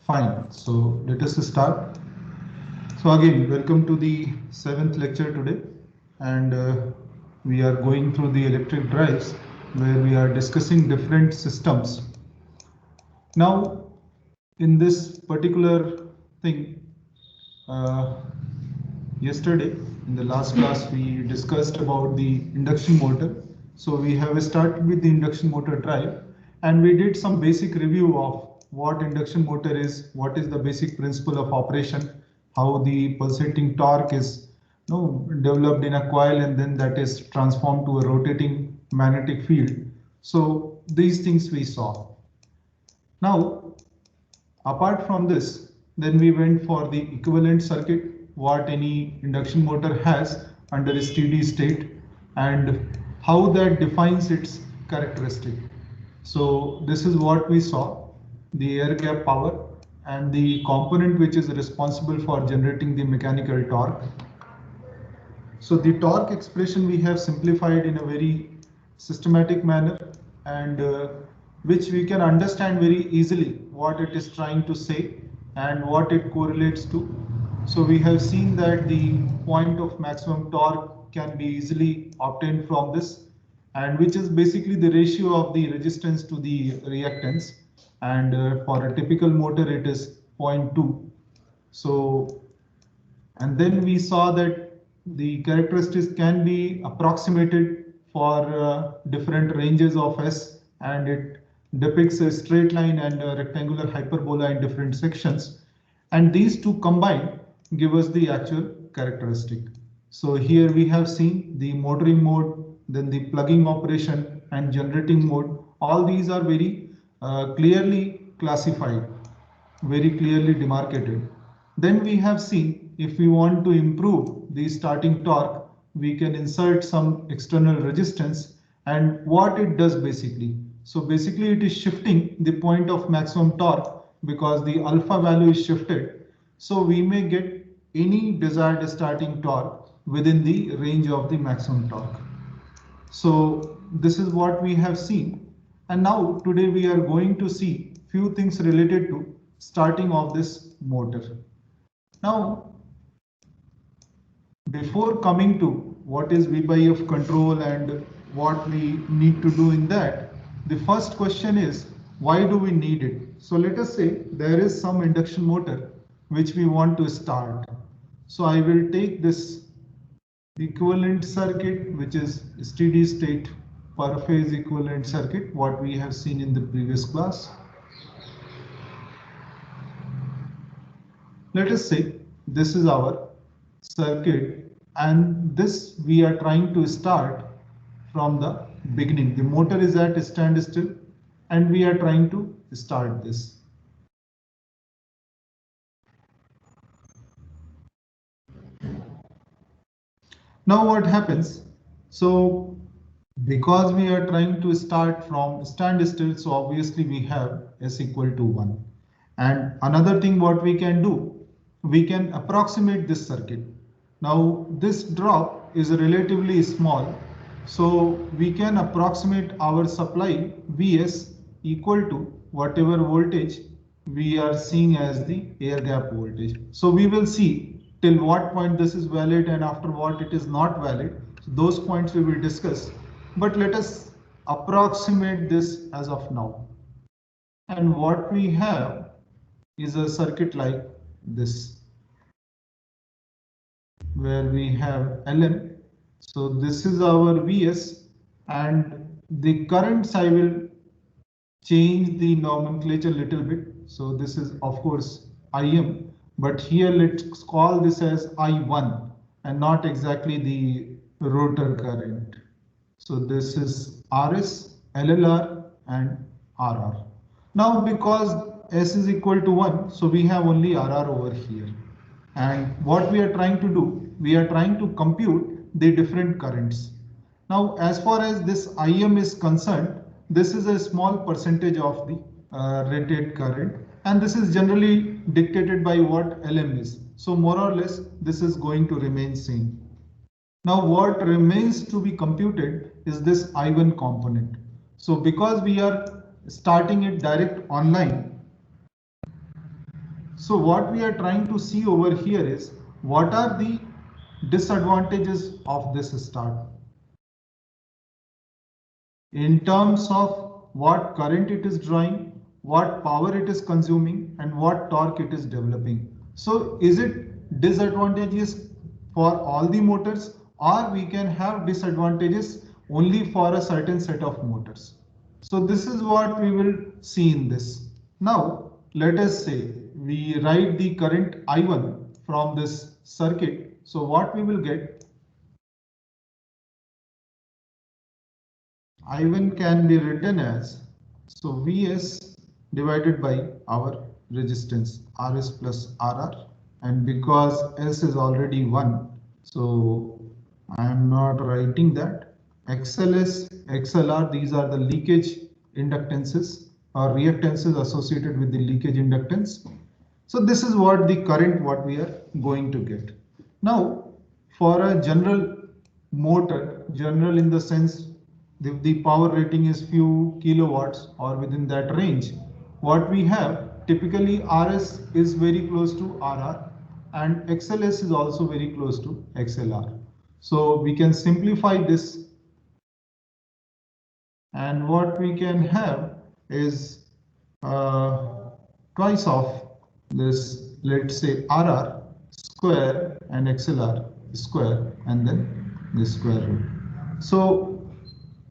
Fine. So let us start. So again, welcome to the seventh lecture today, and we are going through the electric drives where we are discussing different systems. Now, in this particular thing, uh, yesterday in the last class we discussed about the induction motor. So we have started with the induction motor drive, and we did some basic review of what induction motor is, what is the basic principle of operation, how the pulsating torque is developed in a coil and then that is transformed to a rotating magnetic field. So these things we saw. Now, apart from this, then we went for the equivalent circuit, what any induction motor has under a steady state and how that defines its characteristic. So this is what we saw, the air gap power and the component which is responsible for generating the mechanical torque. So the torque expression we have simplified in a very systematic manner, and which we can understand very easily what it is trying to say and what it correlates to. So we have seen that the point of maximum torque can be easily obtained from this, and which is basically the ratio of the resistance to the reactance, and for a typical motor it is 0.2. So and then we saw that the characteristics can be approximated for different ranges of S, and it depicts a straight line and a rectangular hyperbola in different sections. And these two combined give us the actual characteristic. So here we have seen the motoring mode, then the plugging operation and generating mode. All these are very clearly classified, very clearly demarcated. Then we have seen if we want to improve the starting torque, we can insert some external resistance, and what it does basically. So basically it is shifting the point of maximum torque because the alpha value is shifted. So we may get any desired starting torque within the range of the maximum torque. So this is what we have seen. And now today we are going to see few things related to starting of this motor. Now, before coming to what is V by F control and what we need to do in that, the first question is why do we need it? So let us say there is some induction motor which we want to start. So I will take this equivalent circuit, which is steady state per phase equivalent circuit, what we have seen in the previous class. Let us say this is our circuit, and this we are trying to start from the beginning. The motor is at standstill and we are trying to start this. Now what happens? So because we are trying to start from standstill, so obviously we have S equal to 1. And another thing what we can do, we can approximate this circuit. Now this drop is relatively small, so we can approximate our supply Vs equal to whatever voltage we are seeing as the air gap voltage. So we will see till what point this is valid and after what it is not valid. So those points we will discuss, but let us approximate this as of now. And what we have is a circuit like this, where we have Ln. So this is our Vs, and the currents I will change the nomenclature a little bit. So this is of course Im, but here let's call this as I1 and not exactly the rotor current. So this is Rs, LLR and RR. Now because S is equal to 1, so we have only RR over here. And what we are trying to do, we are trying to compute the different currents. Now as far as this Im is concerned, this is a small percentage of the rated current, and this is generally dictated by what Lm is. So more or less this is going to remain same. Now what remains to be computed is this I1 component. So because we are starting it direct online, So what we are trying to see over here is what are the disadvantages of this start in terms of what current it is drawing, what power it is consuming, and what torque it is developing. So is it disadvantageous for all the motors, or we can have disadvantages only for a certain set of motors? So this is what we will see in this. Now let us say we write the current I1 from this circuit. So what we will get, I1 can be written as, so Vs divided by our resistance Rs plus Rr, and because S is already 1, so I am not writing that. XLS, XLR, these are the leakage inductances or reactances associated with the leakage inductance. So this is what the current what we are going to get. Now for a general motor, general in the sense the power rating is few kilowatts or within that range, what we have typically RS is very close to RR and XLS is also very close to XLR. So we can simplify this, and what we can have is twice of this, let's say RR square and XLR square and then the square root. So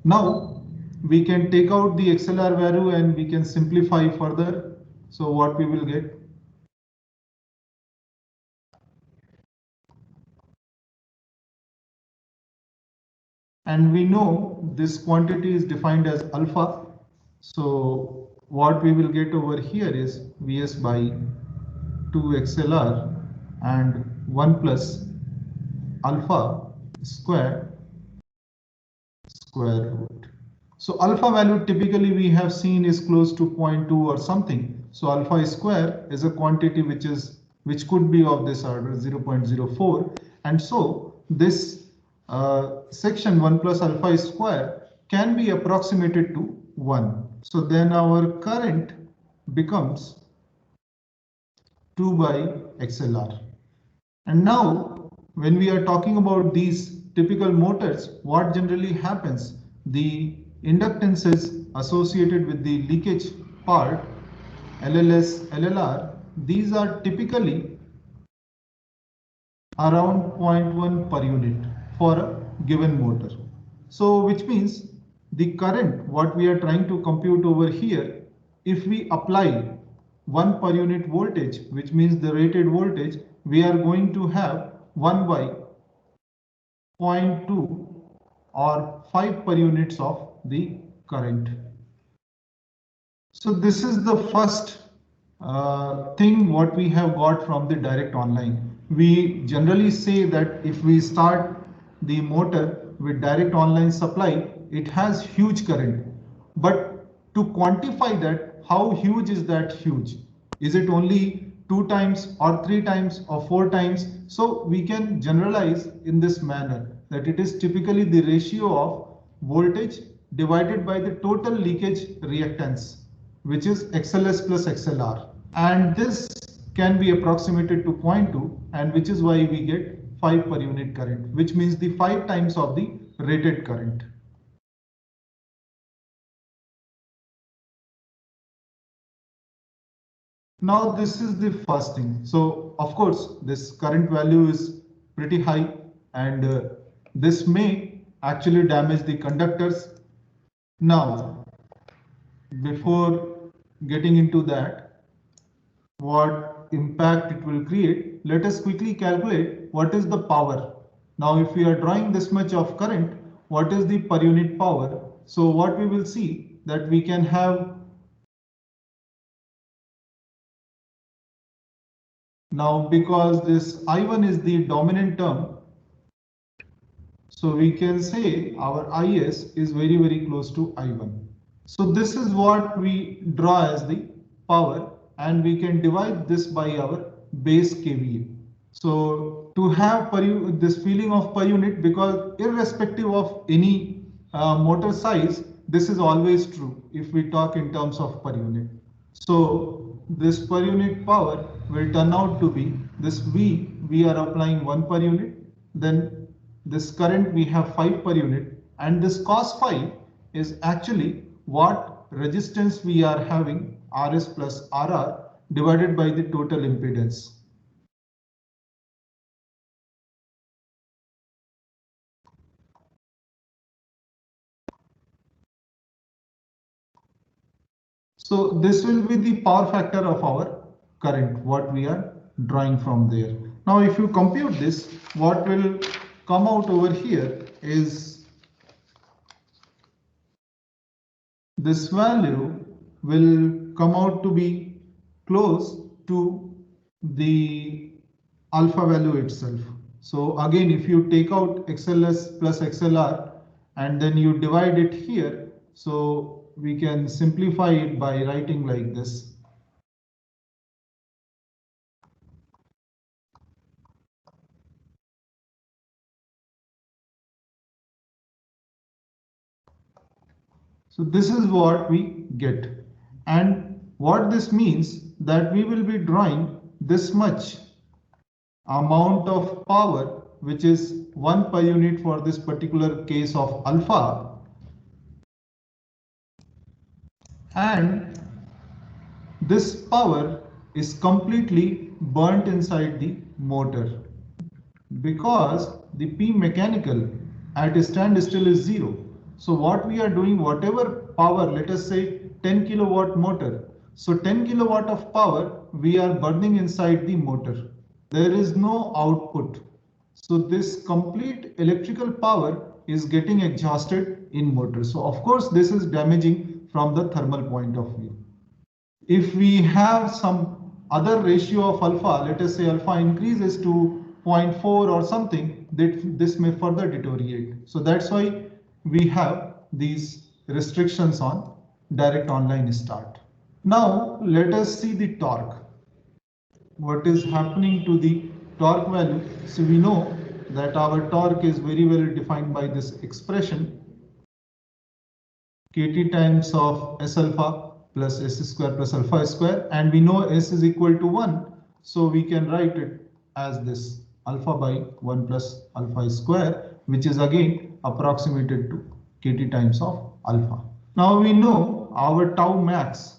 now we can take out the XLR value and we can simplify further. So what we will get? And we know this quantity is defined as alpha. So what we will get over here is Vs by 2 XLR and 1 plus alpha square root. So alpha value typically we have seen is close to 0.2 or something. So alpha square is a quantity which could be of this order 0.04, and so this section 1 plus alpha square can be approximated to 1. So then our current becomes 2 by XLR. And now when we are talking about these typical motors, what generally happens, the inductances associated with the leakage part, LLS, LLR, these are typically around 0.1 per unit for a given motor. So which means the current what we are trying to compute over here, if we apply 1 per unit voltage, which means the rated voltage, we are going to have 1 by 0.2 or 5 per units of the current. So this is the first thing what we have got from the direct online. We generally say that if we start the motor with direct online supply, it has huge current. But to quantify that, how huge is that huge? Is it only 2 times or 3 times or 4 times? So we can generalize in this manner that it is typically the ratio of voltage divided by the total leakage reactance, which is XLS plus XLR. And this can be approximated to 0.2, and which is why we get 5 per unit current, which means the 5 times of the rated current. Now this is the first thing. So of course this current value is pretty high, and this may actually damage the conductors. Now before getting into that, what impact it will create, let us quickly calculate what is the power. Now if we are drawing this much of current, what is the per unit power? So what we will see that we can have, now because this I1 is the dominant term, so we can say our Is is very close to I1. So this is what we draw as the power, and we can divide this by our base kVA. So to have this feeling of per unit, because irrespective of any motor size, this is always true if we talk in terms of per unit. So this per unit power will turn out to be this V, we are applying 1 per unit, then this current we have 5 per unit, and this cos phi is actually what resistance we are having, Rs plus Rr divided by the total impedance. So this will be the power factor of our current, what we are drawing from there. Now, if you compute this, what will come out over here is this value will come out to be close to the alpha value itself. So again, if you take out XLS plus XLR and then you divide it here, so we can simplify it by writing like this. So this is what we get. And what this means that we will be drawing this much amount of power, which is 1 per unit for this particular case of alpha. And this power is completely burnt inside the motor because the P mechanical at a standstill is 0. So what we are doing, whatever power, let us say 10 kilowatt motor. So 10 kilowatt of power we are burning inside the motor. There is no output. So this complete electrical power is getting exhausted in motor. So of course this is damaging from the thermal point of view. If we have some other ratio of alpha, let us say alpha increases to 0.4 or something, that this may further deteriorate. So that's why we have these restrictions on direct online start. Now let us see the torque. What is happening to the torque value? So we know that our torque is very well defined by this expression, Kt times of S alpha plus S square plus alpha square, and we know S is equal to 1, so we can write it as this alpha by 1 plus alpha square, which is again approximated to Kt times of alpha. Now we know our tau max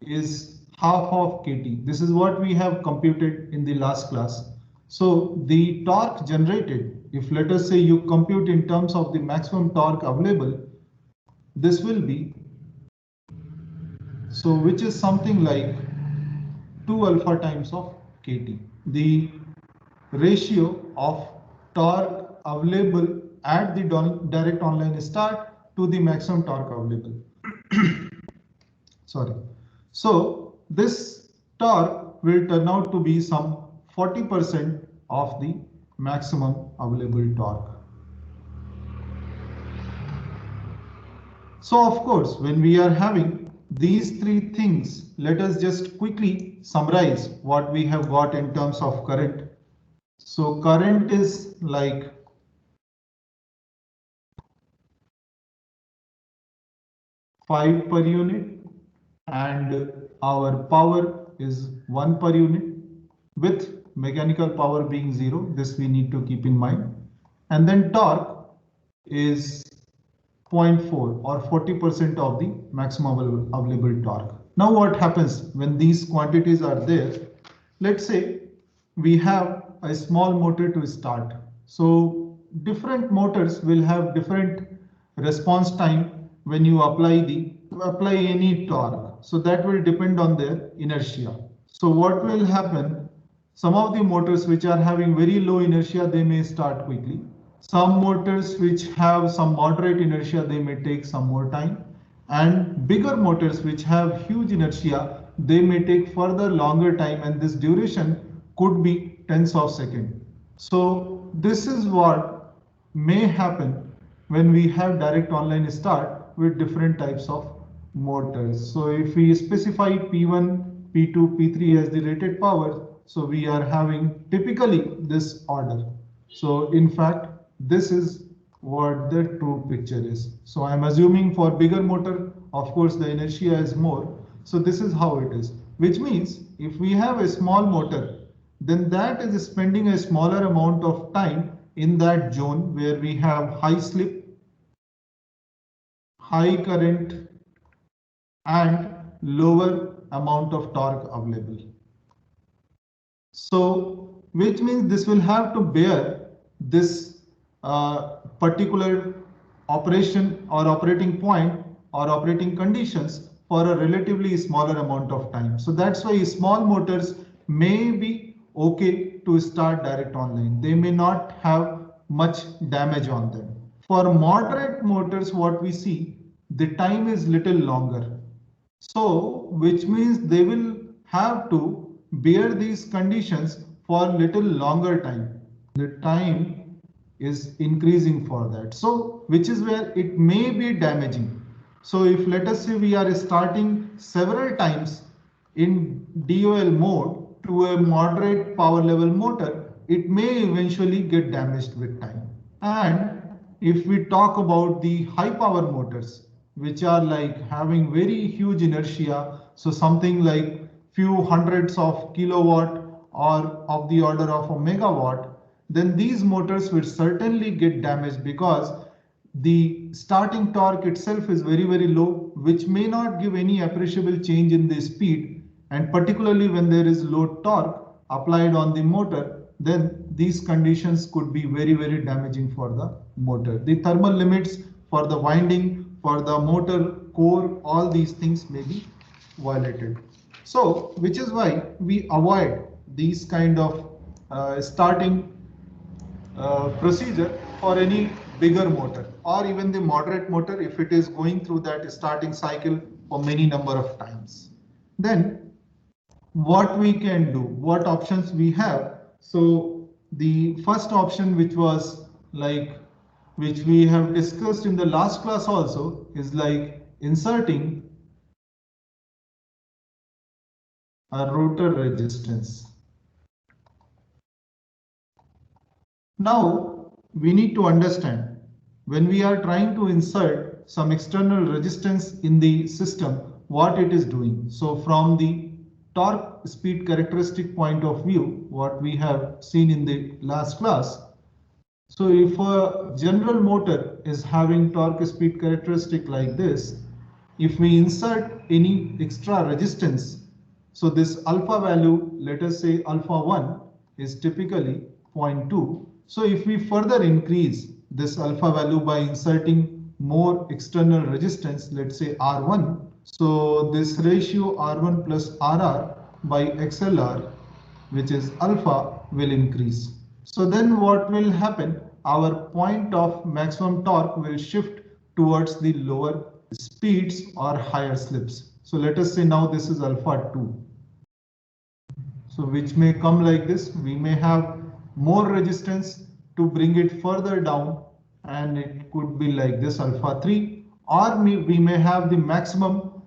is half of Kt. This is what we have computed in the last class. So the torque generated, if let us say you compute in terms of the maximum torque available, this will be, so which is something like 2 alpha times of Kt. The ratio of torque available at the direct online start to the maximum torque available. Sorry. So this torque will turn out to be some 40% of the maximum available torque. So of course, when we are having these three things, let us just quickly summarize what we have got in terms of current. So current is like five per unit, and our power is 1 per unit, with mechanical power being 0. This we need to keep in mind. And then torque is 0.4 or 40% of the maximum available torque. Now what happens when these quantities are there? Let's say we have a small motor to start. So different motors will have different response time when you apply any torque. So that will depend on their inertia. So what will happen? Some of the motors which are having very low inertia, they may start quickly. Some motors which have some moderate inertia, they may take some more time. And bigger motors which have huge inertia, they may take further longer time, and this duration could be tens of seconds. So this is what may happen when we have direct online start with different types of motors. So if we specify P1, P2, P3 as the rated power, so we are having typically this order. So in fact, this is what the true picture is. So I'm assuming for bigger motor, of course, the inertia is more. So this is how it is, which means if we have a small motor, then that is spending a smaller amount of time in that zone where we have high slip, high current, and lower amount of torque available. So, which means this will have to bear this particular operation or operating point or operating conditions for a relatively smaller amount of time. So that's why small motors may be okay to start direct online. They may not have much damage on them. For moderate motors, what we see, the time is little longer. So, which means they will have to bear these conditions for little longer time. The time is increasing for that. So, which is where it may be damaging. So, if let us say we are starting several times in DOL mode to a moderate power level motor, it may eventually get damaged with time. And if we talk about the high power motors, which are like having very huge inertia, so something like few hundreds of kilowatt or of the order of a megawatt, then these motors will certainly get damaged because the starting torque itself is very low, which may not give any appreciable change in the speed, and particularly when there is low torque applied on the motor, then these conditions could be very damaging for the motor. The thermal limits for the winding, for the motor core, all these things may be violated. So, which is why we avoid these kind of starting procedure for any bigger motor or even the moderate motor if it is going through that starting cycle for many number of times. Then what we can do, what options we have. So the first option, which was like, which we have discussed in the last class also, is like inserting a rotor resistance. Now we need to understand, when we are trying to insert some external resistance in the system, what it is doing. So from the torque speed characteristic point of view, what we have seen in the last class. So if a general motor is having torque speed characteristic like this, if we insert any extra resistance, so this alpha value, let us say alpha 1 is typically 0.2. So if we further increase this alpha value by inserting more external resistance, let's say R1, so this ratio R1 plus RR by XLR, which is alpha, will increase. So then what will happen? Our point of maximum torque will shift towards the lower speeds or higher slips. So let us say now this is alpha 2. So which may come like this. We may have more resistance to bring it further down, and it could be like this alpha 3, or we may have the maximum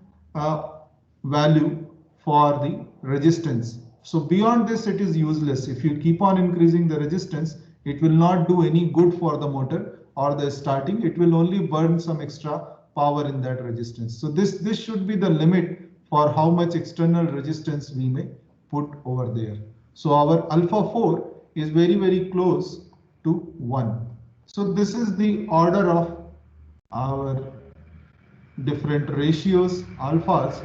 value for the resistance. So beyond this it is useless. If you keep on increasing the resistance, it will not do any good for the motor or the starting. It will only burn some extra power in that resistance. So this should be the limit for how much external resistance we may put over there. So our alpha 4 is very close to 1. So this is the order of our different ratios, alphas.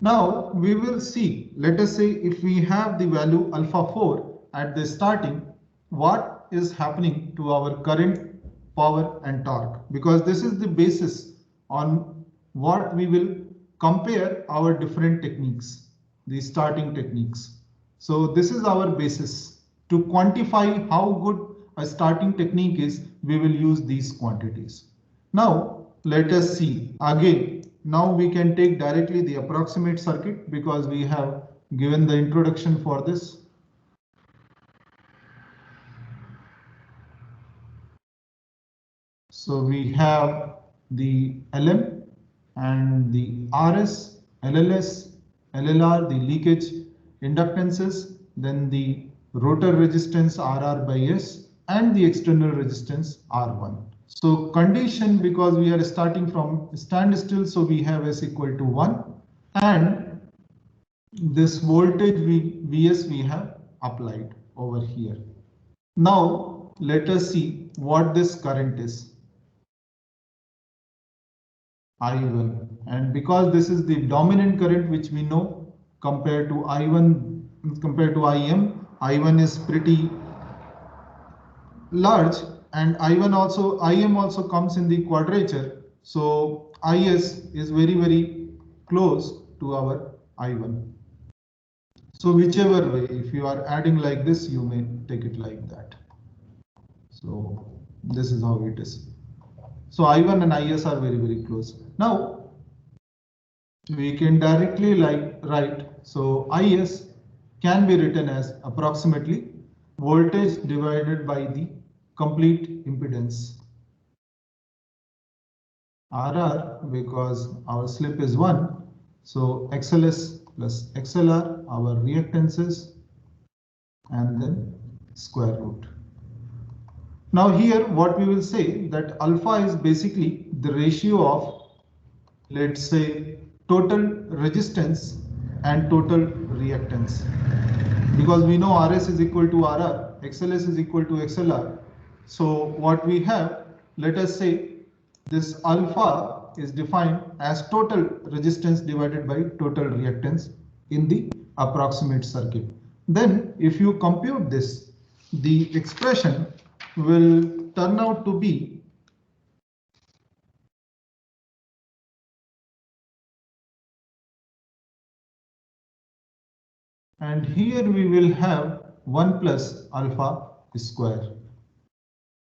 Now we will see, let us say if we have the value alpha 4 at the starting, what is happening to our current, power and torque, because this is the basis on what we will compare our different techniques, the starting techniques. So this is our basis to quantify how good a starting technique is. We will use these quantities. Now let us see again. Now we can take directly the approximate circuit because we have given the introduction for this. So we have the LM and the RS, LLS, LLR, the leakage inductances, then the rotor resistance RR by S, and the external resistance R1. So condition, because we are starting from standstill, so we have S equal to 1, and this voltage Vs we have applied over here. Now let us see what this current is. I1, and because this is the dominant current which we know compared to I1, compared to IM, I1 is pretty large, and IM also comes in the quadrature, so IS is very close to our I1. So whichever way, if you are adding like this, you may take it like that. So this is how it is. So I1 and IS are very close. Now we can directly write, so IS can be written as approximately voltage divided by the complete impedance RR, because our slip is 1, so XLS plus XLR, our reactances, and then square root. Now here what we will say, that alpha is basically the ratio of, let's say, total resistance and total reactance, because we know RS is equal to RR, XLS is equal to XLR. So what we have, let us say this alpha is defined as total resistance divided by total reactance in the approximate circuit. Then if you compute this, the expression will turn out to be and here we will have 1 plus alpha square.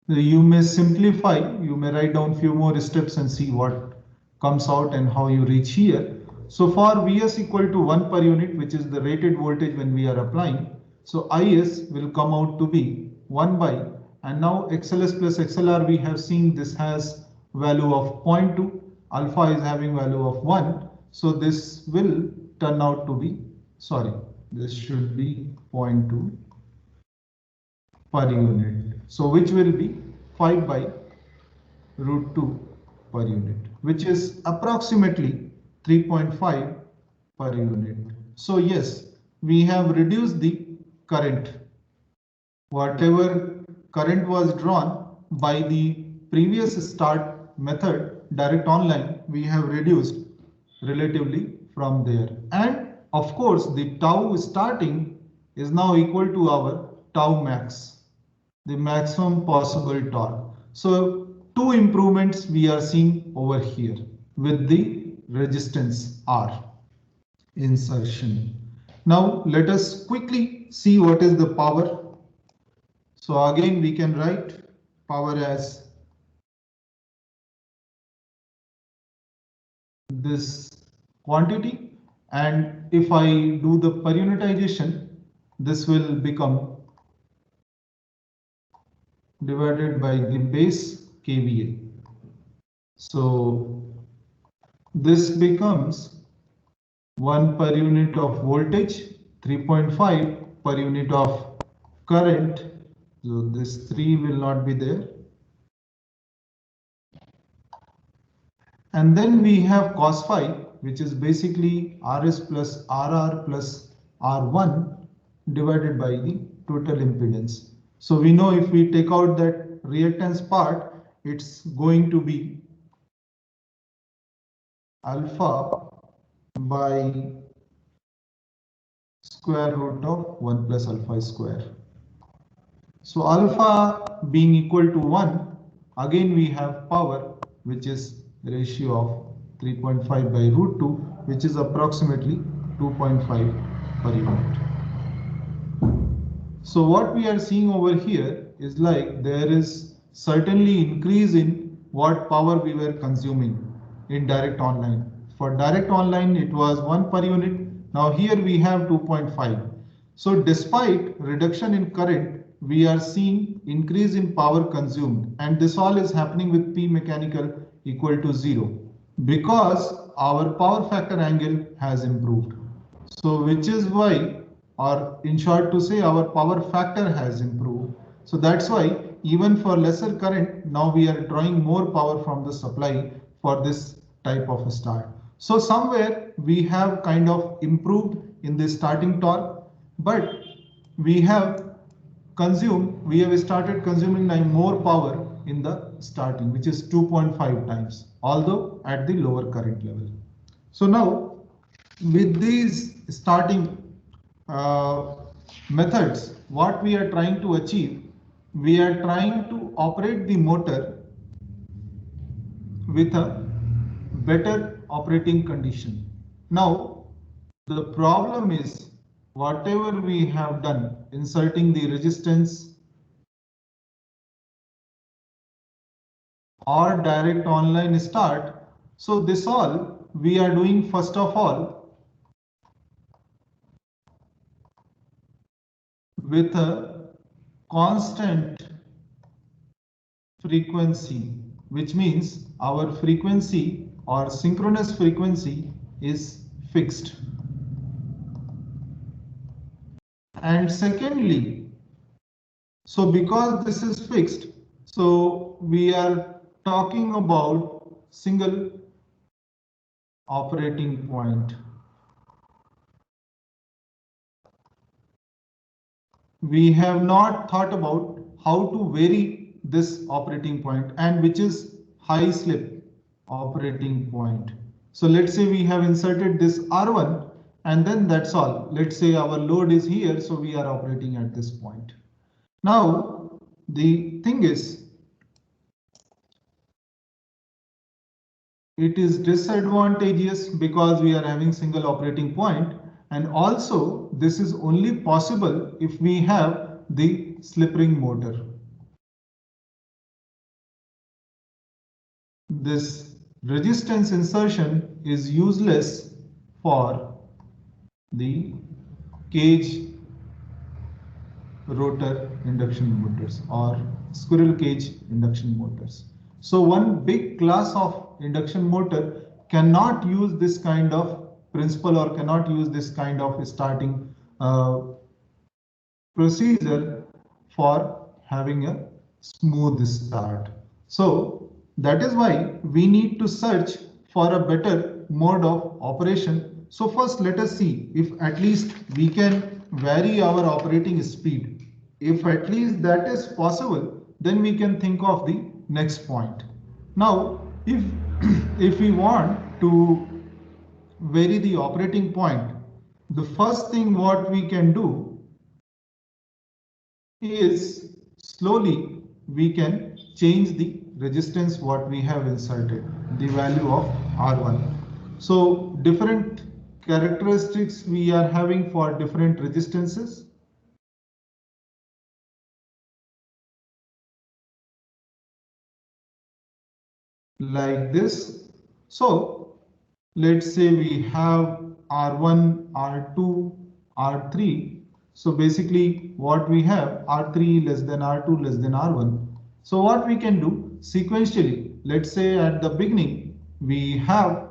You may simplify, you may write down few more steps and see what comes out and how you reach here. So for Vs equal to 1 per unit, which is the rated voltage when we are applying, so Is will come out to be 1 by, and now XLS plus XLR, we have seen this has value of 0.2, alpha is having value of 1, so this will turn out to be, sorry, this should be 0.2 per unit. So which will be 5 by root 2 per unit, which is approximately 3.5 per unit. So yes, we have reduced the current. Whatever current was drawn by the previous start method, direct online, we have reduced relatively from there. And of course, the tau starting is now equal to our tau max, the maximum possible torque. So two improvements we are seeing over here with the resistance R insertion. Now let us quickly see what is the power. So again we can write power as this quantity, and if I do the per unitization, this will become divided by the base kVA. So this becomes 1 per unit of voltage, 3.5 per unit of current. So this 3 will not be there. And then we have cos phi, which is basically Rs plus Rr plus R1 divided by the total impedance. So we know if we take out that reactance part, it's going to be alpha by square root of 1 plus alpha square. So alpha being equal to 1, again we have power, which is ratio of 3.5 by root 2, which is approximately 2.5 per unit. So what we are seeing over here is like there is certainly increase in what power we were consuming in direct online. For direct online, it was 1 per unit. Now here we have 2.5. So despite reduction in current, we are seeing increase in power consumed, and this all is happening with P mechanical equal to 0 because our power factor angle has improved. So which is why, or in short to say, our power factor has improved. So that's why even for lesser current, now we are drawing more power from the supply for this type of a start. So somewhere we have kind of improved in the starting torque, but we have started consuming more power in the starting, which is 2.5 times, although at the lower current level. So now with these starting methods, what we are trying to achieve, we are trying to operate the motor with a better operating condition. Now, the problem is whatever we have done, inserting the resistance or direct online start. So this all we are doing first of all with a constant frequency, which means our frequency or synchronous frequency is fixed. And secondly, so because this is fixed, so we are talking about single operating point. We have not thought about how to vary this operating point, and which is high slip operating point. So let's say we have inserted this R1 and then that's all. Let's say our load is here, so we are operating at this point. Now the thing is, it is disadvantageous because we are having single operating point, and also this is only possible if we have the slip ring motor. This resistance insertion is useless for the cage rotor induction motors or squirrel cage induction motors. So one big class of induction motor cannot use this kind of principle or cannot use this kind of starting procedure for having a smooth start. So that is why we need to search for a better mode of operation. So first let us see if at least we can vary our operating speed. If at least that is possible, then we can think of the next point. Now, if if we want to vary the operating point, the first thing what we can do is slowly we can change the resistance what we have inserted, the value of R1. So different characteristics we are having for different resistances. Like this. So let's say we have R1, R2, R3. So basically what we have R3 less than R2 less than R1. So what we can do sequentially, let's say at the beginning we have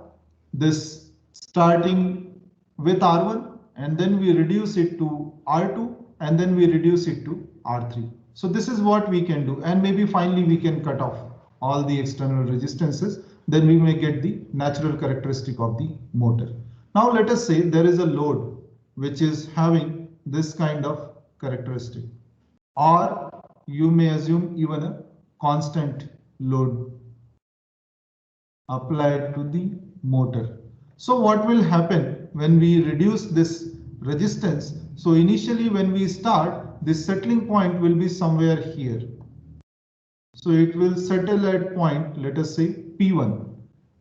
this starting with R1 and then we reduce it to R2 and then we reduce it to R3. So this is what we can do, and maybe finally we can cut off all the external resistances, then we may get the natural characteristic of the motor. Now let us say there is a load which is having this kind of characteristic, or you may assume even a constant load applied to the motor. So what will happen when we reduce this resistance? So initially when we start, this settling point will be somewhere here. So it will settle at point, let us say P1.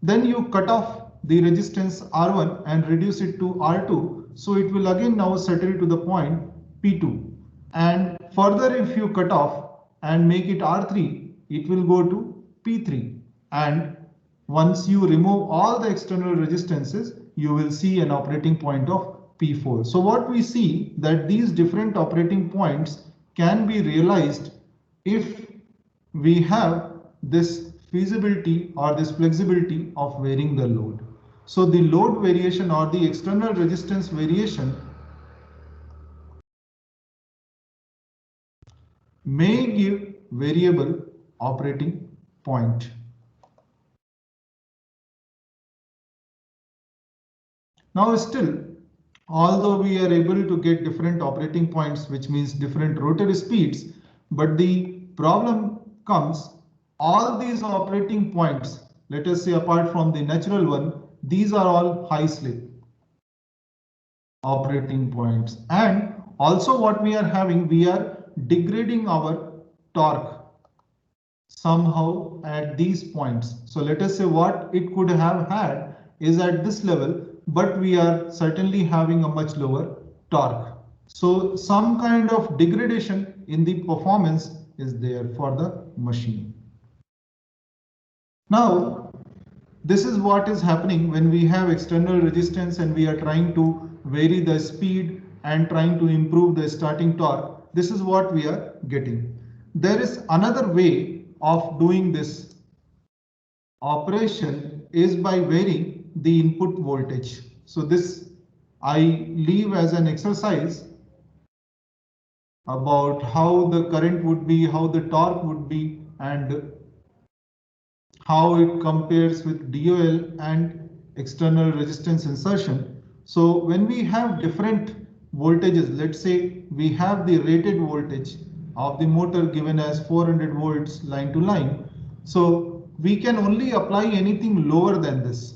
Then you cut off the resistance R1 and reduce it to R2. So it will again now settle to the point P2. And further if you cut off and make it R3, it will go to P3. And once you remove all the external resistances, you will see an operating point of P4. So what we see that these different operating points can be realized if we have this feasibility or this flexibility of varying the load. So the load variation or the external resistance variation may give variable operating point. Now still, although we are able to get different operating points, which means different rotary speeds, but the problem comes, all these operating points, let us say apart from the natural one, these are all high slip operating points. And also what we are having, we are degrading our torque somehow at these points. So let us say what it could have had is at this level, but we are certainly having a much lower torque. So some kind of degradation in the performance is there for the machine. Now, this is what is happening when we have external resistance and we are trying to vary the speed and trying to improve the starting torque. This is what we are getting. There is another way of doing this operation is by varying the input voltage. So this I leave as an exercise about how the current would be, how the torque would be, and how it compares with DOL and external resistance insertion. So when we have different voltages, let's say we have the rated voltage of the motor given as 400 volts line to line. So we can only apply anything lower than this.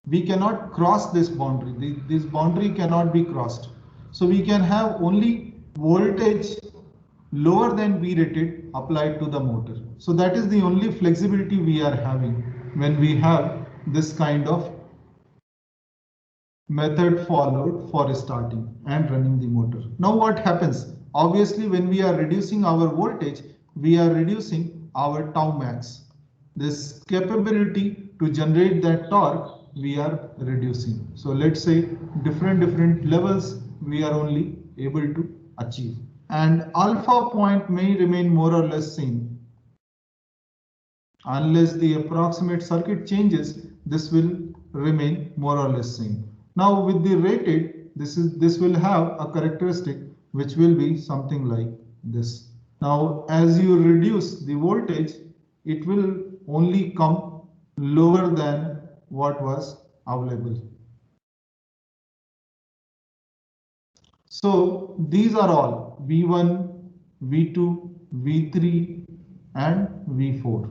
We cannot cross this boundary. This boundary cannot be crossed. So we can have only voltage lower than V rated applied to the motor. So that is the only flexibility we are having when we have this kind of method followed for starting and running the motor. Now what happens? Obviously, when we are reducing our voltage, we are reducing our tau max. This capability to generate that torque we are reducing. So let's say different levels we are only able to achieve. And alpha point may remain more or less same. Unless the approximate circuit changes, this will remain more or less same. Now with the rated, this will have a characteristic which will be something like this. Now as you reduce the voltage, it will only come lower than what was available. So these are all V1, V2, V3 and V4.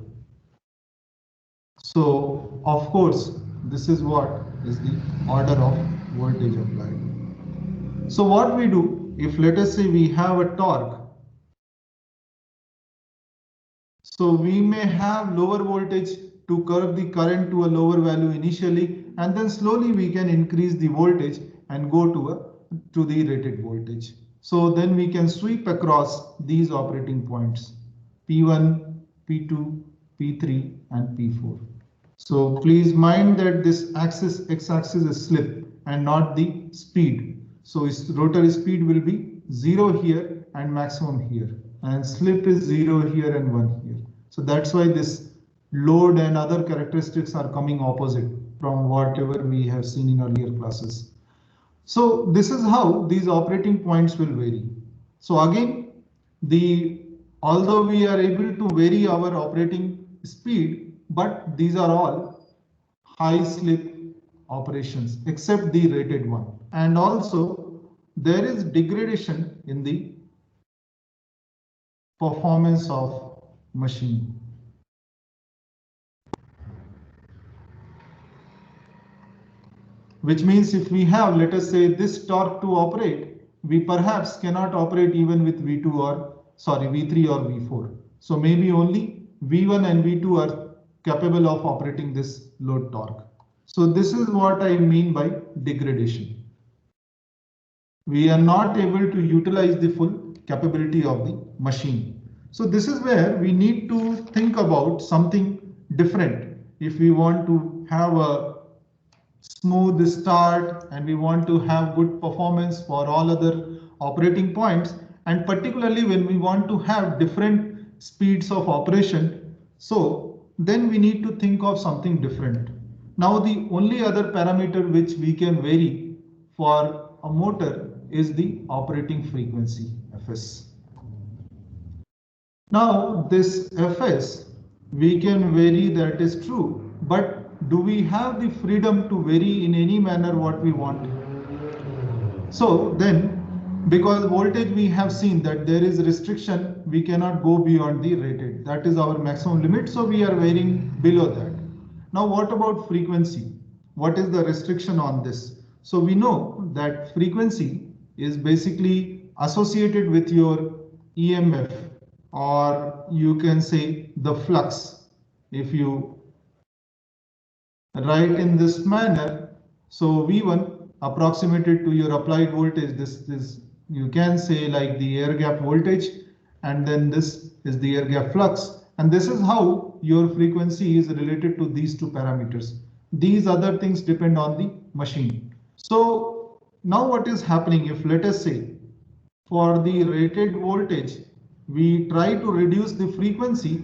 So of course, this is what is the order of voltage applied. So what we do, if let us say we have a torque, so we may have lower voltage to curb the current to a lower value initially, and then slowly we can increase the voltage and go to the rated voltage. So then we can sweep across these operating points P1, P2, P3 and P4. So please mind that this axis, x-axis is slip and not the speed. So its rotary speed will be 0 here and maximum here, and slip is 0 here and 1 here. So that's why this load and other characteristics are coming opposite from whatever we have seen in earlier classes. So this is how these operating points will vary. So again, although we are able to vary our operating speed, but these are all high slip operations except the rated one. And also there is degradation in the performance of machine. Which means if we have, let us say, this torque to operate, we perhaps cannot operate even with V3 or V4. So maybe only V1 and V2 are capable of operating this load torque. So this is what I mean by degradation. We are not able to utilize the full capability of the machine. So this is where we need to think about something different. If we want to have a smooth start and we want to have good performance for all other operating points, and particularly when we want to have different speeds of operation, so then we need to think of something different. Now the only other parameter which we can vary for a motor is the operating frequency, Fs. Now this Fs we can vary, that is true, but do we have the freedom to vary in any manner what we want? So then, because voltage we have seen that there is restriction, we cannot go beyond the rated. That is our maximum limit, so we are varying below that. Now what about frequency? What is the restriction on this? So we know that frequency is basically associated with your EMF, or you can say the flux. If you write in this manner, so V1 approximated to your applied voltage, this is, you can say, like the air gap voltage, and then this is the air gap flux, and this is how your frequency is related to these two parameters. These other things depend on the machine. So now what is happening, if let us say for the rated voltage we try to reduce the frequency,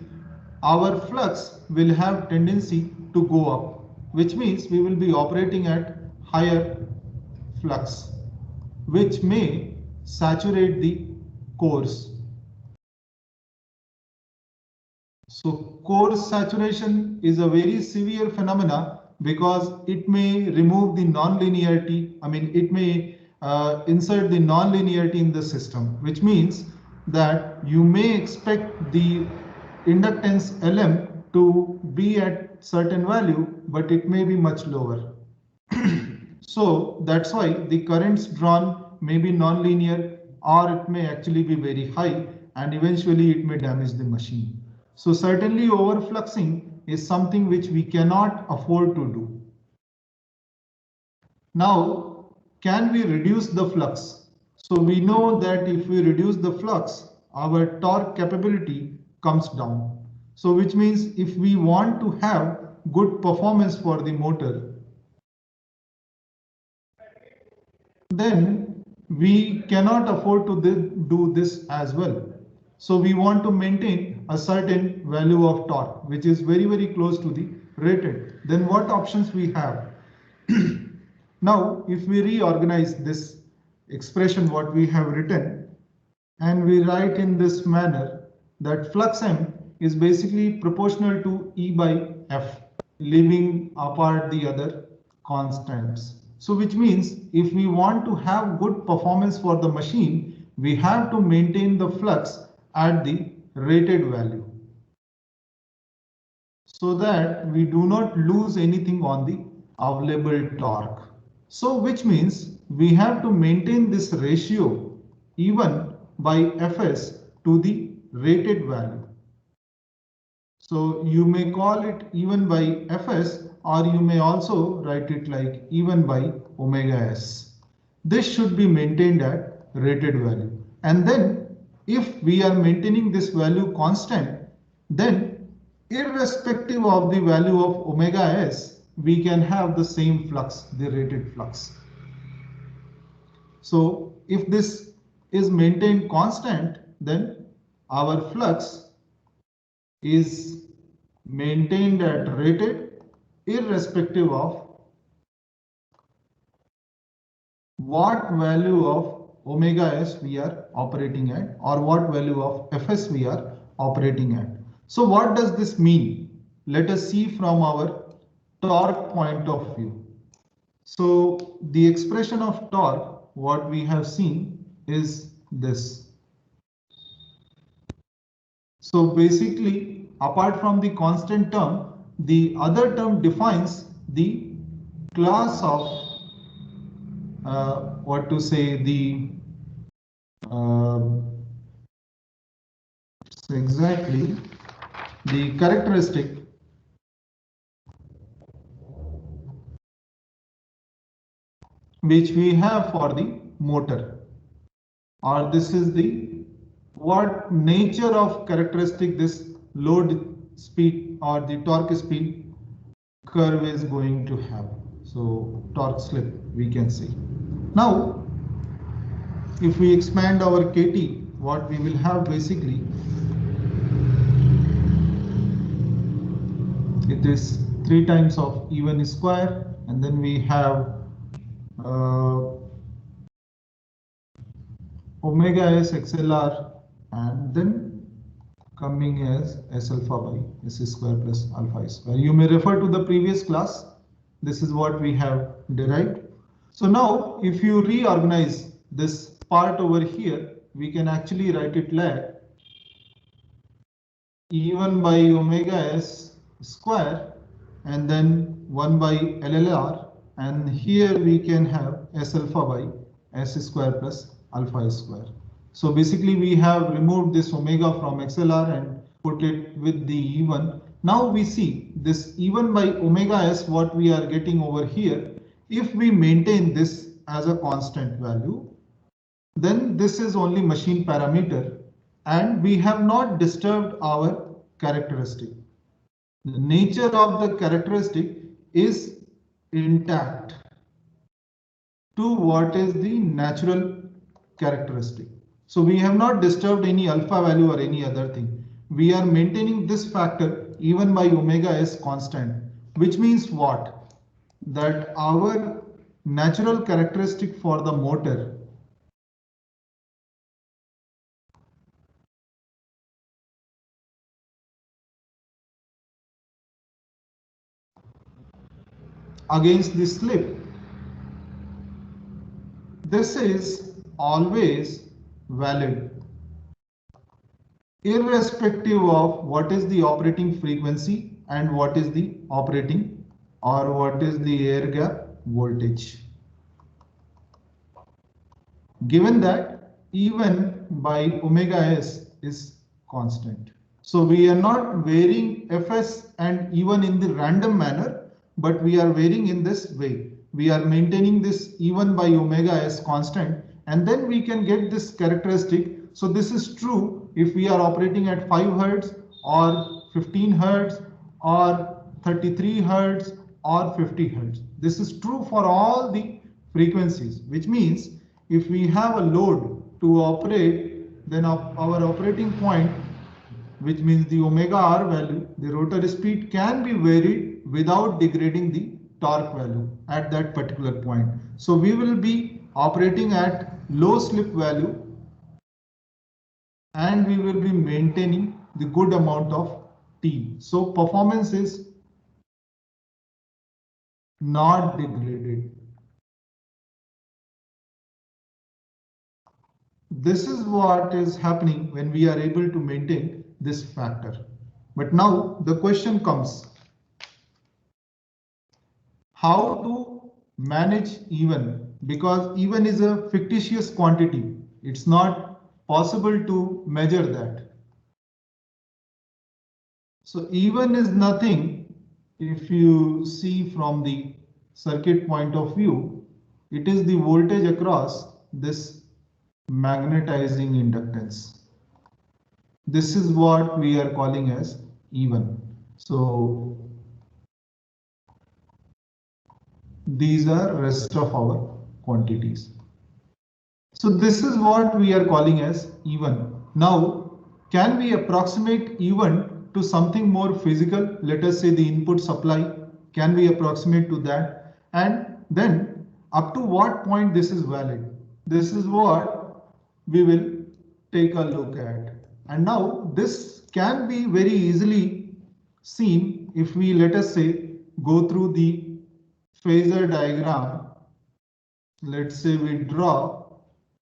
our flux will have tendency to go up, which means we will be operating at higher flux, which may saturate the cores. So core saturation is a very severe phenomena because it may remove the non-linearity. I mean, it may insert the non-linearity in the system, which means that you may expect the inductance Lm to be at certain value, but it may be much lower. So that's why the currents drawn may be non-linear, or it may actually be very high, and eventually it may damage the machine. So certainly overfluxing is something which we cannot afford to do. Now, can we reduce the flux? So we know that if we reduce the flux, our torque capability comes down. So which means if we want to have good performance for the motor, then we cannot afford to do this as well. So we want to maintain a certain value of torque, which is very, very close to the rated. Then what options we have? Now, if we reorganize this expression, what we have written, and we write in this manner that flux M is basically proportional to E by F, leaving apart the other constants. So which means if we want to have good performance for the machine, we have to maintain the flux at the rated value, so that we do not lose anything on the available torque. So which means we have to maintain this ratio E1 by Fs to the rated value. So you may call it E1 by Fs, or you may also write it like E1 by omega s. This should be maintained at rated value. And then if we are maintaining this value constant, then irrespective of the value of omega s, we can have the same flux, the rated flux. So if this is maintained constant, then our flux is maintained at rated irrespective of what value of omega s we are operating at, or what value of Fs we are operating at. So what does this mean? Let us see from our torque point of view. So the expression of torque, what we have seen is this. So basically, apart from the constant term, the other term defines the class of what to say, the so exactly the characteristic which we have for the motor, or this is the what nature of characteristic this load speed or the torque speed curve is going to have. So torque slip we can see. Now if we expand our KT, what we will have basically, it is 3 times of E1 square, and then we have omega s XLR, and then coming as S alpha by S square plus alpha square. You may refer to the previous class. This is what we have derived. So now if you reorganize this part over here, we can actually write it like E1 by omega s square and then 1 by LLR, and here we can have S alpha by S square plus alpha square. So basically we have removed this omega from XLR and put it with the E1. Now we see this E1 by omega s, what we are getting over here. If we maintain this as a constant value, then this is only machine parameter and we have not disturbed our characteristic. The nature of the characteristic is intact to what is the natural characteristic. So we have not disturbed any alpha value or any other thing. We are maintaining this factor even by omega s constant, which means what? That our natural characteristic for the motor against the slip, this is always valid irrespective of what is the operating frequency and what is the operating or what is the air gap voltage. Given that even by omega s is constant. So we are not varying Fs and even in the random manner, but we are varying in this way. We are maintaining this E1 by omega s constant, and then we can get this characteristic. So this is true if we are operating at 5 Hz or 15 Hz or 33 Hz or 50 Hz. This is true for all the frequencies, which means if we have a load to operate, then our operating point, which means the omega r value, the rotor speed can be varied without degrading the torque value at that particular point. So we will be operating at low slip value and we will be maintaining the good amount of T. So performance is not degraded. This is what is happening when we are able to maintain this factor. But now the question comes, how to manage even? Because even is a fictitious quantity. It's not possible to measure that. So even is nothing. If you see from the circuit point of view, it is the voltage across this magnetizing inductance. This is what we are calling as even. So these are rest of our quantities. So this is what we are calling as even. Now, can we approximate even to something more physical? Let us say the input supply. Can we approximate to that? And then up to what point this is valid? This is what we will take a look at. And now this can be very easily seen if we, let us say, go through the phasor diagram. Let's say we draw.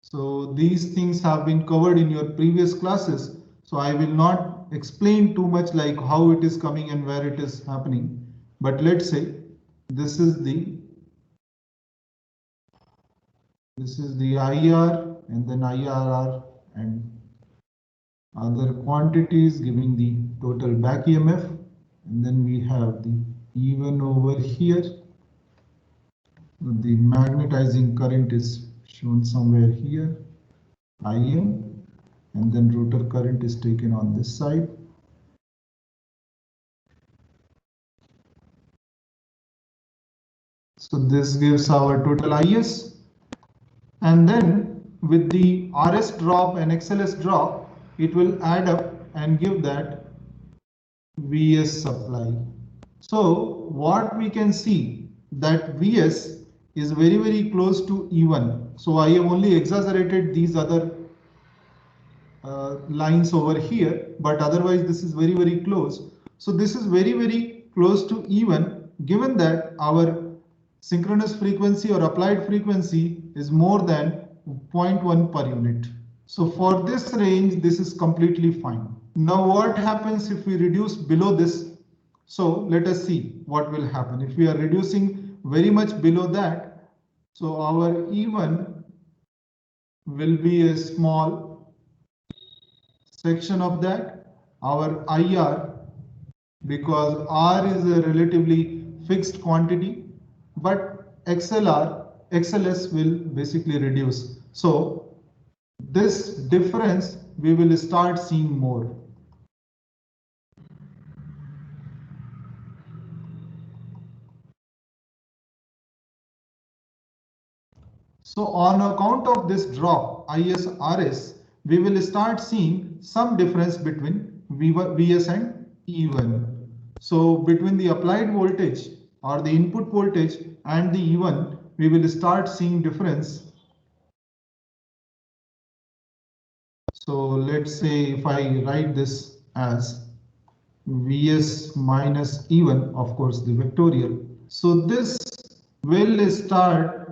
So these things have been covered in your previous classes. So I will not explain too much like how it is coming and where it is happening. But let's say this is the IR and then IRR and other quantities giving the total back EMF. And then we have the even over here. The magnetizing current is shown somewhere here, IM, and then rotor current is taken on this side. So this gives our total IS, and then with the RS drop and XLS drop, it will add up and give that VS supply. So what we can see that VS is very close to E1. So I have only exaggerated these other lines over here, but otherwise this is very, very close. So this is very, very close to even, given that our synchronous frequency or applied frequency is more than 0.1 per unit. So for this range, this is completely fine. Now what happens if we reduce below this? So let us see what will happen. If we are reducing very much below that, so our E1 will be a small section of that. Our IR, because R is a relatively fixed quantity, but XLS will basically reduce. So this difference we will start seeing more. So on account of this drop ISRS, we will start seeing some difference between Vs and E1. So between the applied voltage or the input voltage and the E1, we will start seeing difference. So let's say if I write this as Vs minus E1, of course the vectorial. So this will start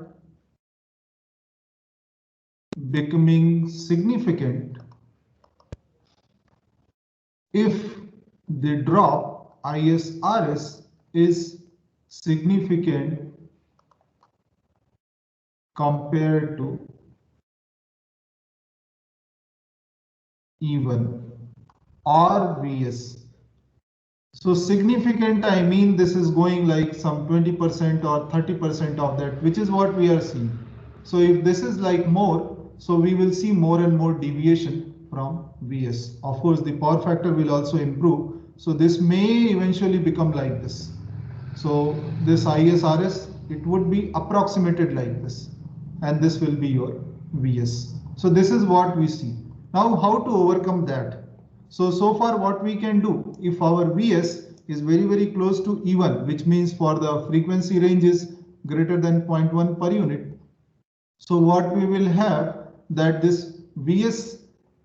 becoming significant if the drop ISRS is significant compared to E1 or Vs. So significant, I mean this is going like some 20% or 30% of that, which is what we are seeing. So if this is like more, so we will see more and more deviation from Vs. Of course, the power factor will also improve. So this may eventually become like this. So this ISRS, it would be approximated like this, and this will be your Vs. So this is what we see. Now how to overcome that? So far what we can do, if our Vs is very, very close to E1, which means for the frequency range is greater than 0.1 per unit. So what we will have that this Vs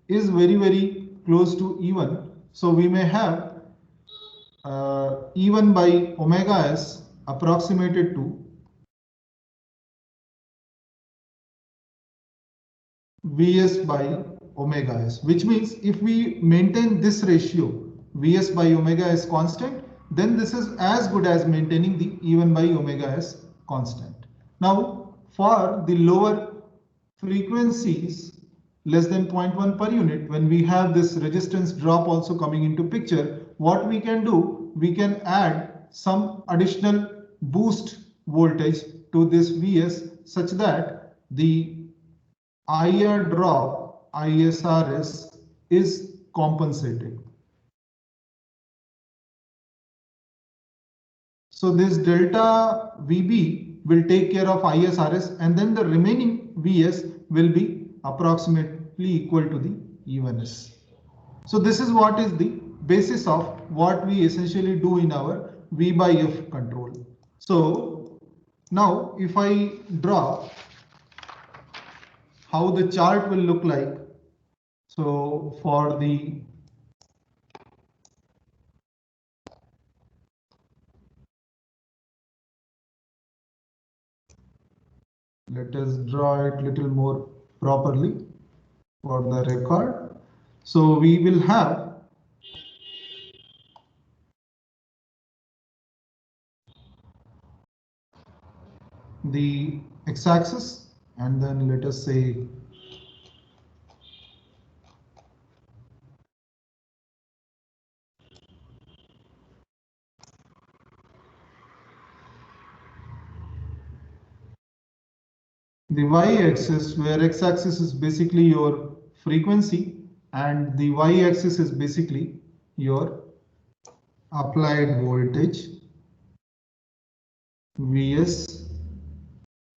is very, very close to E1. So we may have E1 by omega s approximated to Vs by omega s, which means if we maintain this ratio Vs by omega s constant, then this is as good as maintaining the E1 by omega s constant. Now for the lower frequencies less than 0.1 per unit, when we have this resistance drop also coming into picture, what we can do, we can add some additional boost voltage to this Vs such that the IR drop ISRS is compensated. So this delta VB will take care of ISRS, and then the remaining Vs will be approximately equal to the E1s. So this is what is the basis of what we essentially do in our V by F control. So now if I draw how the chart will look like. So for the let us draw it little more properly for the record. So we will have the x-axis, and then let us say the y-axis, where x-axis is basically your frequency and the y-axis is basically your applied voltage Vs.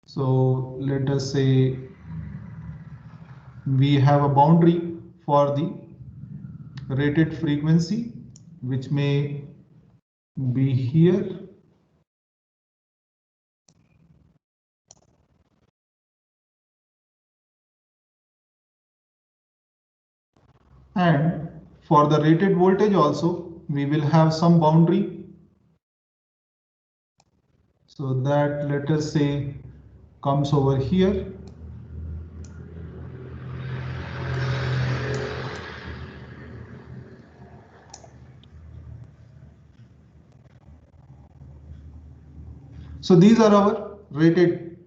So let us say we have a boundary for the rated frequency, which may be here. And for the rated voltage also, we will have some boundary. So that, let us say, comes over here. So these are our rated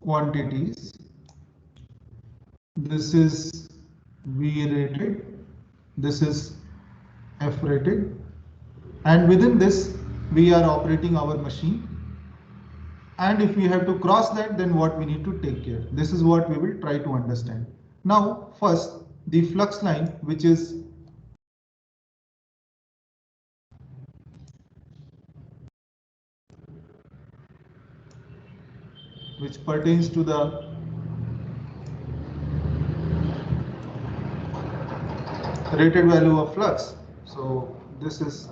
quantities. This is V rated, this is F rated, and within this we are operating our machine. And if we have to cross that, then what we need to take care. This is what we will try to understand. Now, first, the flux line, which pertains to the rated value of flux. So this is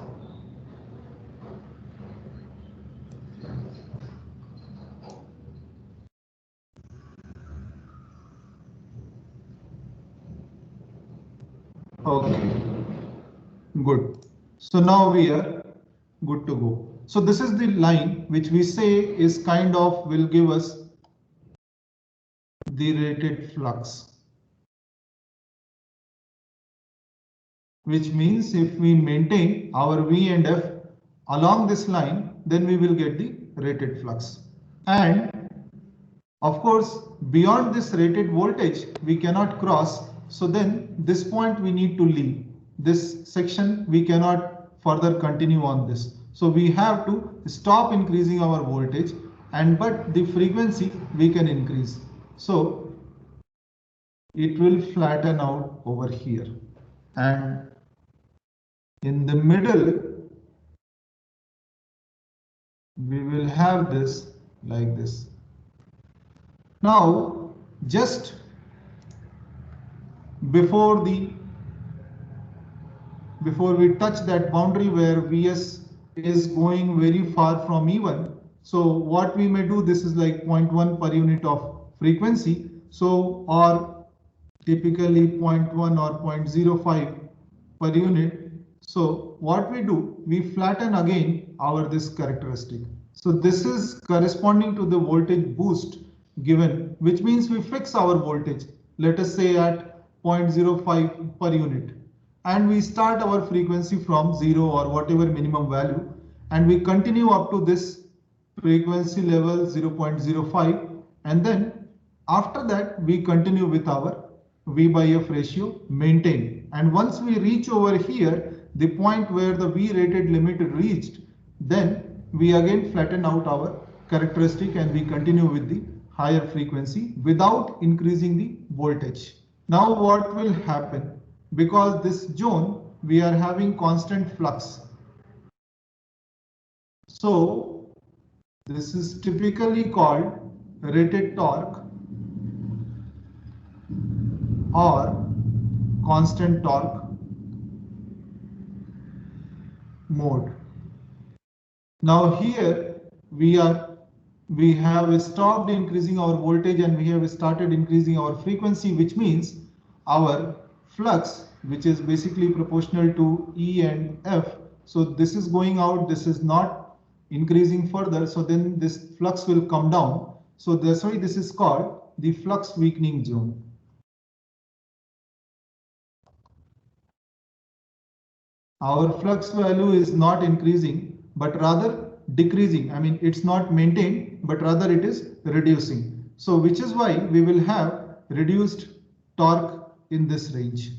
okay. Good. So now we are good to go. So this is the line which we say is kind of will give us the rated flux, which means if we maintain our V and F along this line, then we will get the rated flux. And of course, beyond this rated voltage, we cannot cross. So then this point we need to leave. This section we cannot further continue on this. So we have to stop increasing our voltage, and but the frequency we can increase. So it will flatten out over here. And in the middle, we will have this like this. Now, just before we touch that boundary where Vs is going very far from E1, so what we may do, this is like 0.1 per unit of frequency, so or typically 0.1 or 0.05 per unit. So what we do, we flatten again our this characteristic. So this is corresponding to the voltage boost given, which means we fix our voltage, let us say at 0.05 per unit, and we start our frequency from 0 or whatever minimum value, and we continue up to this frequency level 0.05, and then after that we continue with our V by F ratio maintain. And once we reach over here, the point where the V rated limit reached, then we again flatten out our characteristic and we continue with the higher frequency without increasing the voltage. Now what will happen? Because this zone we are having constant flux. So this is typically called rated torque or constant torque mode. Now here we have stopped increasing our voltage and we have started increasing our frequency, which means our flux, which is basically proportional to E and F. So this is going out, this is not increasing further. So then this flux will come down. So that's why this is called the flux weakening zone. Our flux value is not increasing, but rather decreasing. I mean, it's not maintained, but rather it is reducing. So which is why we will have reduced torque in this range.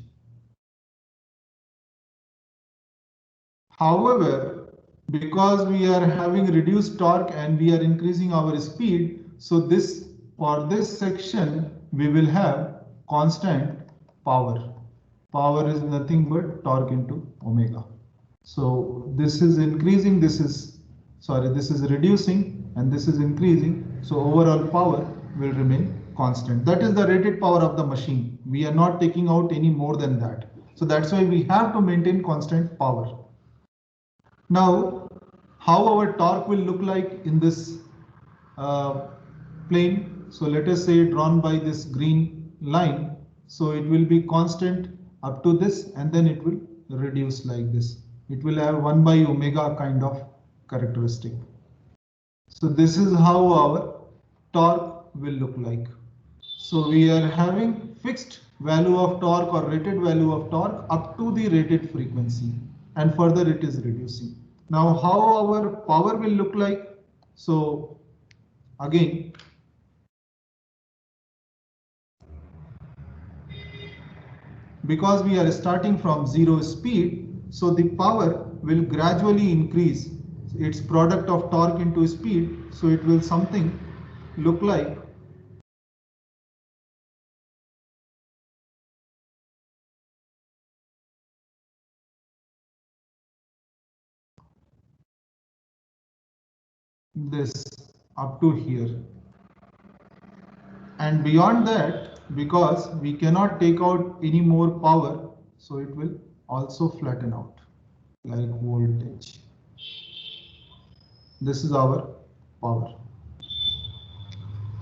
However, because we are having reduced torque and we are increasing our speed, so this for this section we will have constant power. Power is nothing but torque into omega. So this is increasing, this is reducing, and this is increasing. So overall power will remain constant. That is the rated power of the machine. We are not taking out any more than that. So that's why we have to maintain constant power. Now, how our torque will look like in this plane. So let us say drawn by this green line. So it will be constant up to this, and then it will reduce like this. It will have 1 by omega kind of characteristic. So this is how our torque will look like. So we are having fixed value of torque or rated value of torque up to the rated frequency, and further it is reducing. Now how our power will look like? So again, because we are starting from zero speed, so the power will gradually increase its product of torque into speed. So it will something look like this up to here. And beyond that, because we cannot take out any more power, so it will also flatten out like voltage. This is our power.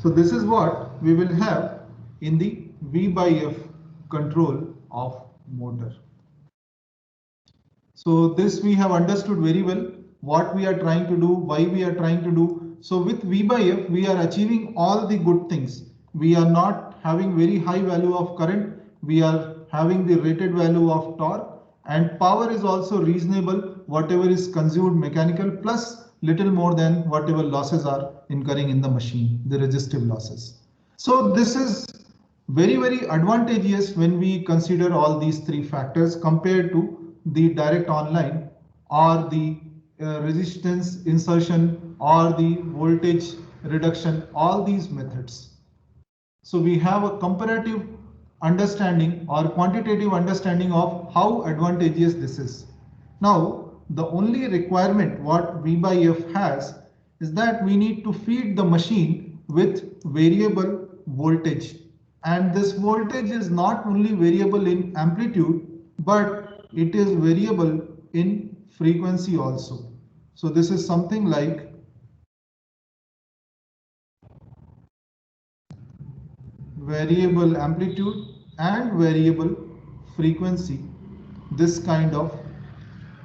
So this is what we will have in the V by F control of motor. So this we have understood very well what we are trying to do, why we are trying to do. So with V by F, we are achieving all the good things. We are not having very high value of current. We are having the rated value of torque, and power is also reasonable. Whatever is consumed mechanical plus little more than whatever losses are incurring in the machine, the resistive losses. So this is very advantageous when we consider all these three factors compared to the direct online or the resistance insertion or the voltage reduction, all these methods. So we have a comparative understanding or quantitative understanding of how advantageous this is. Now, the only requirement what V by F has is that we need to feed the machine with variable voltage. And this voltage is not only variable in amplitude, but it is variable in frequency also. So this is something like variable amplitude and variable frequency. This kind of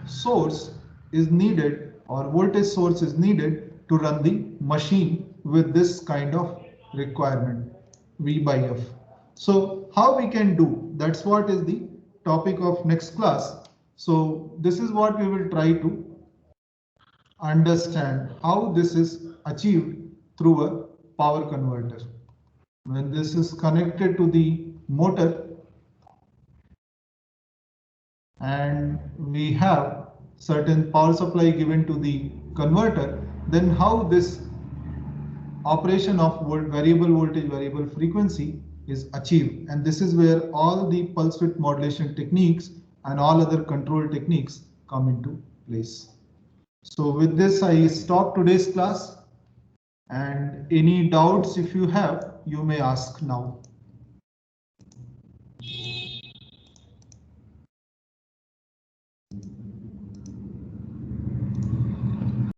source is needed, or voltage source is needed to run the machine with this kind of requirement, V by F. So how we can do, that's what is the topic of next class. So this is what we will try to understand, how this is achieved through a power converter. When this is connected to the motor and we have certain power supply given to the converter, then how this operation of variable voltage, variable frequency is achieved. And this is where all the pulse width modulation techniques and all other control techniques come into place. So with this, I stop today's class, and any doubts if you have, you may ask now.